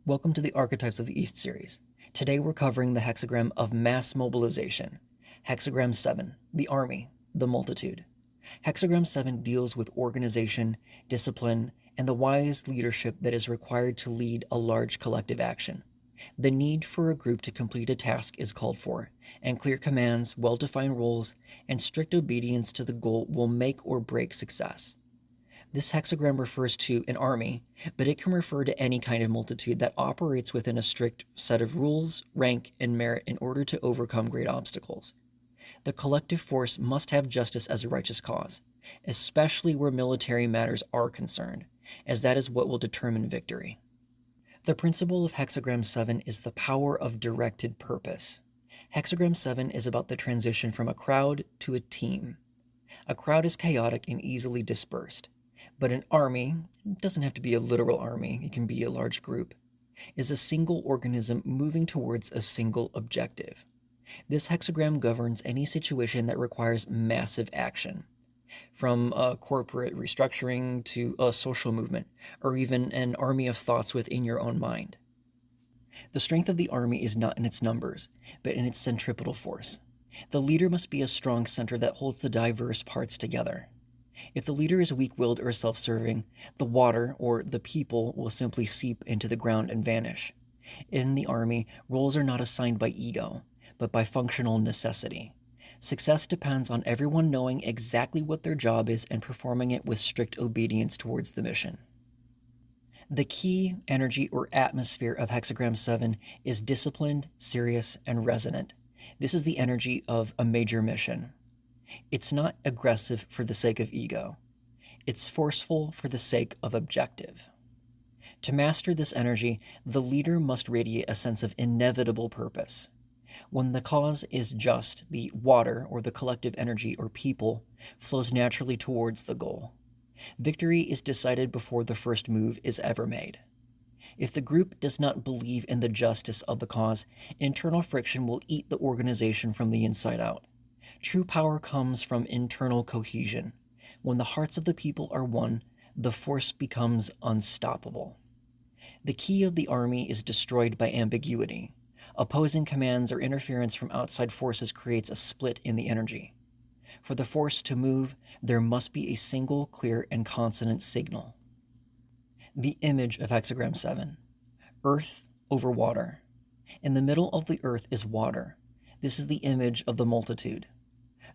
Welcome to the Archetypes of the East series. Today we're covering the hexagram of mass mobilization. Hexagram 7, the army, the multitude. Hexagram 7 deals with organization, discipline, and the wise leadership that is required to lead a large collective action. The need for a group to complete a task is called for, and clear commands, well-defined roles, and strict obedience to the goal will make or break success. This hexagram refers to an army, but it can refer to any kind of multitude that operates within a strict set of rules, rank, and merit in order to overcome great obstacles. The collective force must have justice as a righteous cause, especially where military matters are concerned, as that is what will determine victory. The principle of Hexagram 7 is the power of directed purpose. Hexagram 7 is about the transition from a crowd to a team. A crowd is chaotic and easily dispersed. But an army, it doesn't have to be a literal army, it can be a large group, is a single organism moving towards a single objective. This hexagram governs any situation that requires massive action, from a corporate restructuring to a social movement, or even an army of thoughts within your own mind. The strength of the army is not in its numbers, but in its centripetal force. The leader must be a strong center that holds the diverse parts together. If the leader is weak-willed or self-serving, the water, or the people, will simply seep into the ground and vanish. In the army, roles are not assigned by ego, but by functional necessity. Success depends on everyone knowing exactly what their job is and performing it with strict obedience towards the mission. The key energy or atmosphere of Hexagram 7 is disciplined, serious, and resonant. This is the energy of a major mission. It's not aggressive for the sake of ego. It's forceful for the sake of objective. To master this energy, the leader must radiate a sense of inevitable purpose. When the cause is just, the water, or the collective energy or people, flows naturally towards the goal. Victory is decided before the first move is ever made. If the group does not believe in the justice of the cause, internal friction will eat the organization from the inside out. True power comes from internal cohesion. When the hearts of the people are one, the force becomes unstoppable. The key of the army is destroyed by ambiguity. Opposing commands or interference from outside forces creates a split in the energy. For the force to move, there must be a single, clear, and consonant signal. The image of Hexagram 7. Earth over water. In the middle of the earth is water. This is the image of the multitude.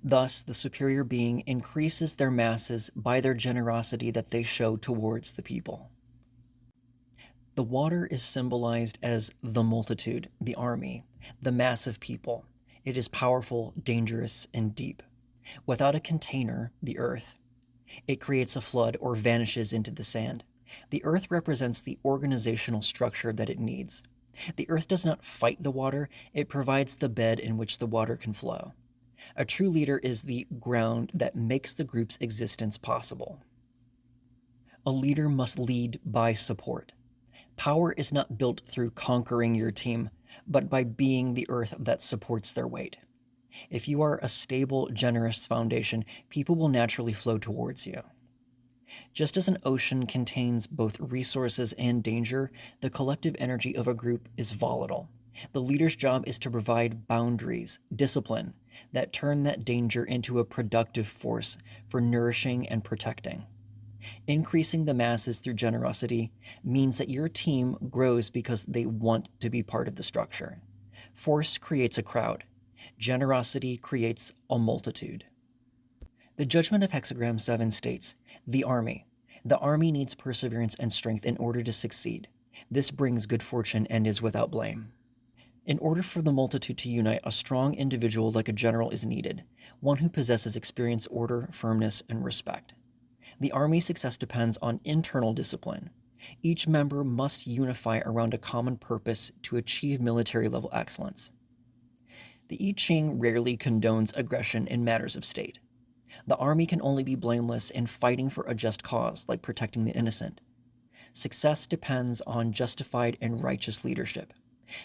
Thus, the superior being increases their masses by their generosity that they show towards the people. The water is symbolized as the multitude, the army, the mass of people. It is powerful, dangerous, and deep. Without a container, the earth, it creates a flood or vanishes into the sand. The earth represents the organizational structure that it needs. The earth does not fight the water, it provides the bed in which the water can flow. A true leader is the ground that makes the group's existence possible. A leader must lead by support. Power is not built through conquering your team, but by being the earth that supports their weight. If you are a stable, generous foundation, people will naturally flow towards you. Just as an ocean contains both resources and danger, the collective energy of a group is volatile. The leader's job is to provide boundaries, discipline, that turn that danger into a productive force for nourishing and protecting. Increasing the masses through generosity means that your team grows because they want to be part of the structure. Force creates a crowd. Generosity creates a multitude. The judgment of Hexagram 7 states, the army. The army needs perseverance and strength in order to succeed. This brings good fortune and is without blame. In order for the multitude to unite, a strong individual like a general is needed, one who possesses experience, order, firmness, and respect. The army's success depends on internal discipline. Each member must unify around a common purpose to achieve military-level excellence. The I Ching rarely condones aggression in matters of state. The army can only be blameless in fighting for a just cause, like protecting the innocent. Success depends on justified and righteous leadership.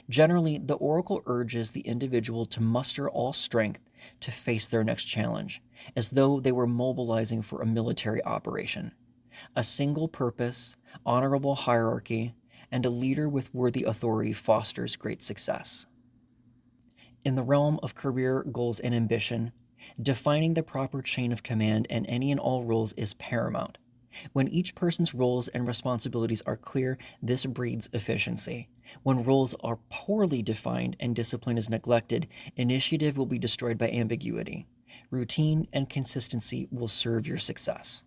Generally, the oracle urges the individual to muster all strength to face their next challenge, as though they were mobilizing for a military operation. A single purpose, honorable hierarchy, and a leader with worthy authority fosters great success. In the realm of career goals and ambition, defining the proper chain of command and any and all roles is paramount. When each person's roles and responsibilities are clear, this breeds efficiency. When roles are poorly defined and discipline is neglected, initiative will be destroyed by ambiguity. Routine and consistency will serve your success.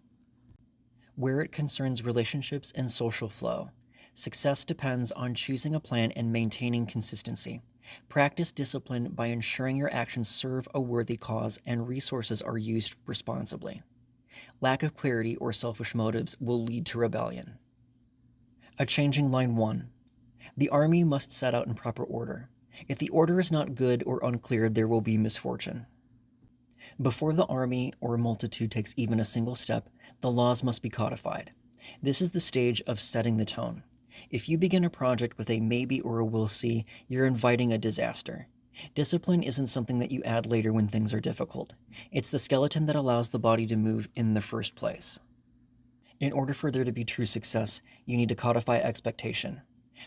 Where it concerns relationships and social flow, success depends on choosing a plan and maintaining consistency. Practice discipline by ensuring your actions serve a worthy cause and resources are used responsibly. Lack of clarity or selfish motives will lead to rebellion. A changing line 1. The army must set out in proper order. If the order is not good or unclear, there will be misfortune. Before the army or multitude takes even a single step, the laws must be codified. This is the stage of setting the tone. If you begin a project with a maybe or a we'll see, you're inviting a disaster. Discipline isn't something that you add later when things are difficult. It's the skeleton that allows the body to move in the first place. In order for there to be true success, you need to codify expectation.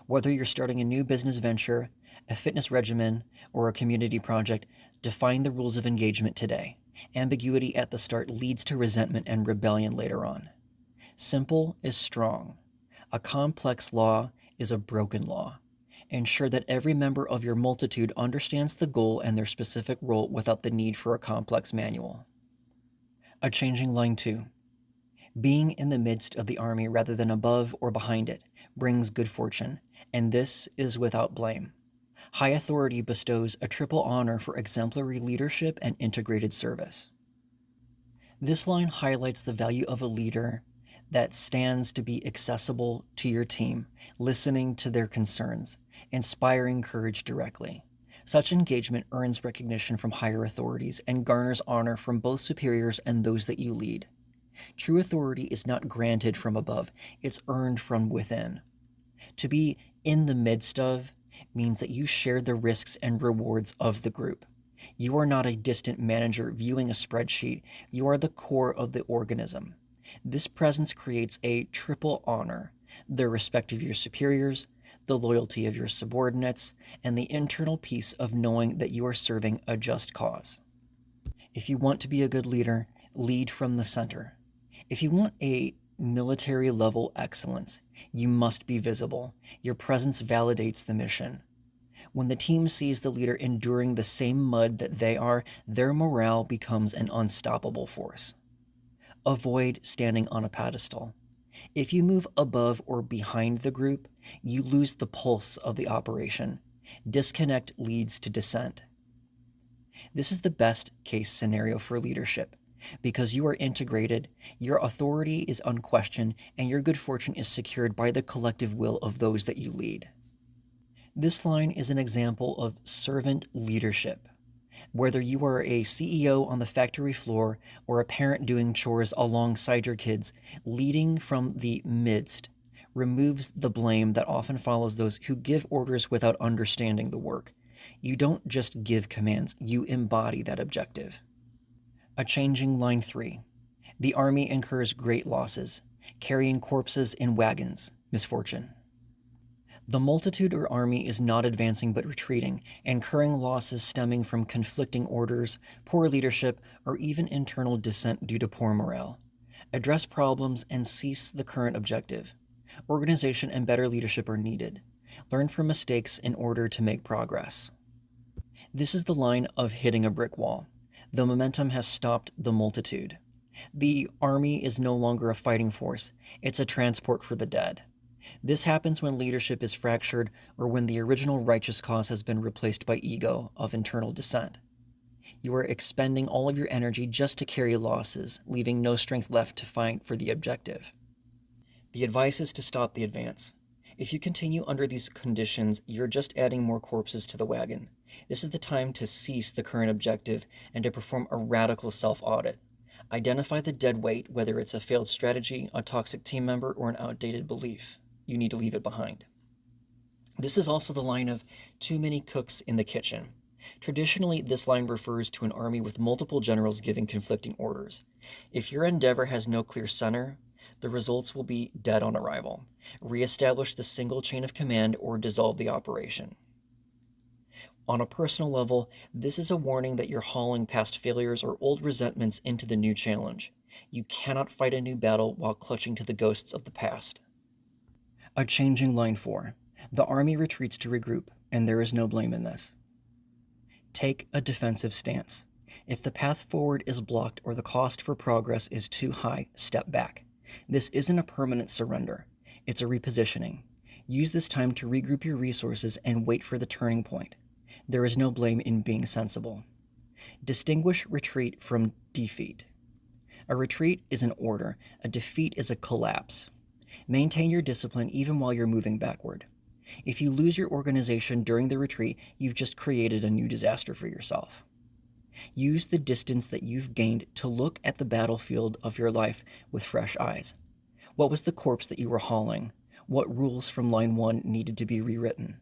Whether you're starting a new business venture, a fitness regimen, or a community project, define the rules of engagement today. Ambiguity at the start leads to resentment and rebellion later on. Simple is strong. A complex law is a broken law. Ensure that every member of your multitude understands the goal and their specific role without the need for a complex manual. A changing line 2. Being in the midst of the army rather than above or behind it brings good fortune, and this is without blame. High authority bestows a triple honor for exemplary leadership and integrated service. This line highlights the value of a leader that stands to be accessible to your team, listening to their concerns, inspiring courage directly. Such engagement earns recognition from higher authorities and garners honor from both superiors and those that you lead. True authority is not granted from above, it's earned from within. To be in the midst of means that you share the risks and rewards of the group. You are not a distant manager viewing a spreadsheet, you are the core of the organism. This presence creates a triple honor: the respect of your superiors, the loyalty of your subordinates, and the internal peace of knowing that you are serving a just cause. If you want to be a good leader, lead from the center. If you want a military-level excellence, you must be visible. Your presence validates the mission. When the team sees the leader enduring the same mud that they are, their morale becomes an unstoppable force. Avoid standing on a pedestal. If you move above or behind the group, you lose the pulse of the operation. Disconnect leads to dissent. This is the best case scenario for leadership. Because you are integrated, your authority is unquestioned, and your good fortune is secured by the collective will of those that you lead. This line is an example of servant leadership. Whether you are a CEO on the factory floor or a parent doing chores alongside your kids, leading from the midst removes the blame that often follows those who give orders without understanding the work. You don't just give commands, you embody that objective. A changing line 3. The army incurs great losses, carrying corpses in wagons, misfortune. The multitude or army is not advancing but retreating, incurring losses stemming from conflicting orders, poor leadership, or even internal dissent due to poor morale. Address problems and cease the current objective. Organization and better leadership are needed. Learn from mistakes in order to make progress. This is the line of hitting a brick wall. The momentum has stopped the multitude. The army is no longer a fighting force, it's a transport for the dead. This happens when leadership is fractured or when the original righteous cause has been replaced by ego of internal dissent. You are expending all of your energy just to carry losses, leaving no strength left to fight for the objective. The advice is to stop the advance. If you continue under these conditions, you're just adding more corpses to the wagon. This is the time to cease the current objective and to perform a radical self-audit. Identify the dead weight, whether it's a failed strategy, a toxic team member, or an outdated belief. You need to leave it behind. This is also the line of too many cooks in the kitchen. Traditionally, this line refers to an army with multiple generals giving conflicting orders. If your endeavor has no clear center, The results will be dead on arrival. Reestablish the single chain of command or dissolve the operation. On a personal level, this is a warning that you're hauling past failures or old resentments into the new challenge. You cannot fight a new battle while clutching to the ghosts of the past. A changing line 4. The army retreats to regroup, and there is no blame in this. Take a defensive stance. If the path forward is blocked or the cost for progress is too high, step back. This isn't a permanent surrender. It's a repositioning. Use this time to regroup your resources and wait for the turning point. There is no blame in being sensible. Distinguish retreat from defeat. A retreat is an order. A defeat is a collapse. Maintain your discipline even while you're moving backward. If you lose your organization during the retreat, you've just created a new disaster for yourself. Use the distance that you've gained to look at the battlefield of your life with fresh eyes. What was the corpse that you were hauling? What rules from line 1 needed to be rewritten?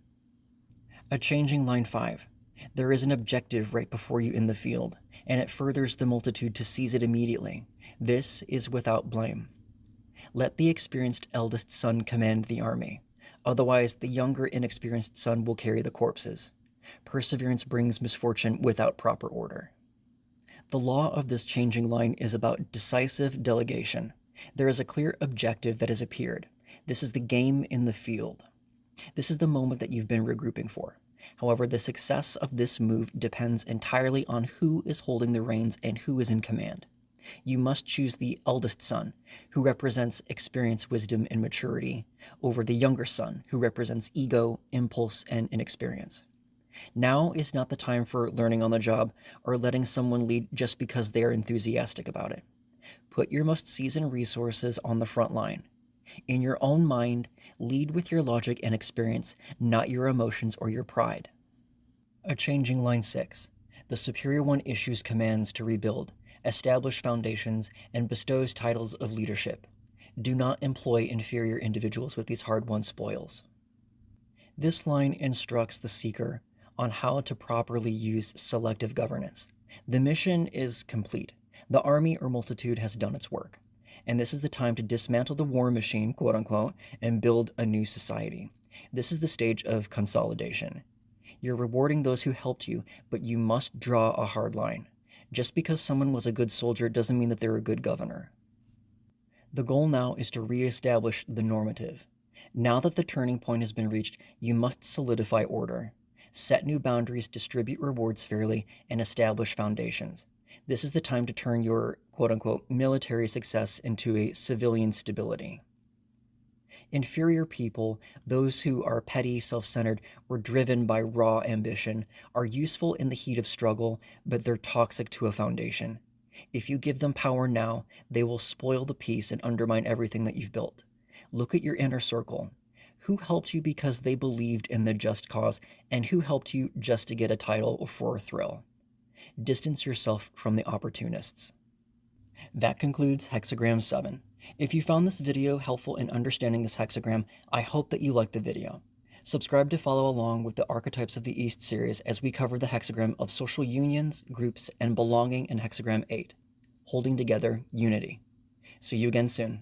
A changing line 5. There is an objective right before you in the field, and it furthers the multitude to seize it immediately. This is without blame. Let the experienced eldest son command the army. Otherwise, the younger, inexperienced son will carry the corpses. Perseverance brings misfortune without proper order. The law of this changing line is about decisive delegation. There is a clear objective that has appeared. This is the game in the field. This is the moment that you've been regrouping for. However, the success of this move depends entirely on who is holding the reins and who is in command. You must choose the eldest son, who represents experience, wisdom, and maturity, over the younger son, who represents ego, impulse, and inexperience. Now is not the time for learning on the job or letting someone lead just because they are enthusiastic about it. Put your most seasoned resources on the front line. In your own mind, lead with your logic and experience, not your emotions or your pride. A changing line 6. The superior one issues commands to rebuild, establish foundations, and bestows titles of leadership. Do not employ inferior individuals with these hard-won spoils. This line instructs the seeker on how to properly use selective governance. The mission is complete. The army or multitude has done its work. And this is the time to dismantle the war machine, quote unquote, and build a new society. This is the stage of consolidation. You're rewarding those who helped you, but you must draw a hard line. Just because someone was a good soldier doesn't mean that they're a good governor. The goal now is to reestablish the normative. Now that the turning point has been reached, you must solidify order. Set new boundaries, distribute rewards fairly, and establish foundations. This is the time to turn your quote-unquote military success into a civilian stability. Inferior people, those who are petty, self-centered, or driven by raw ambition, are useful in the heat of struggle, but they're toxic to a foundation. If you give them power now, they will spoil the peace and undermine everything that you've built. Look at your inner circle. Who helped you because they believed in the just cause, and who helped you just to get a title or for a thrill? Distance yourself from the opportunists. That concludes Hexagram 7. If you found this video helpful in understanding this hexagram, I hope that you liked the video. Subscribe to follow along with the Archetypes of the East series as we cover the hexagram of social unions, groups, and belonging in Hexagram 8, holding together unity. See you again soon.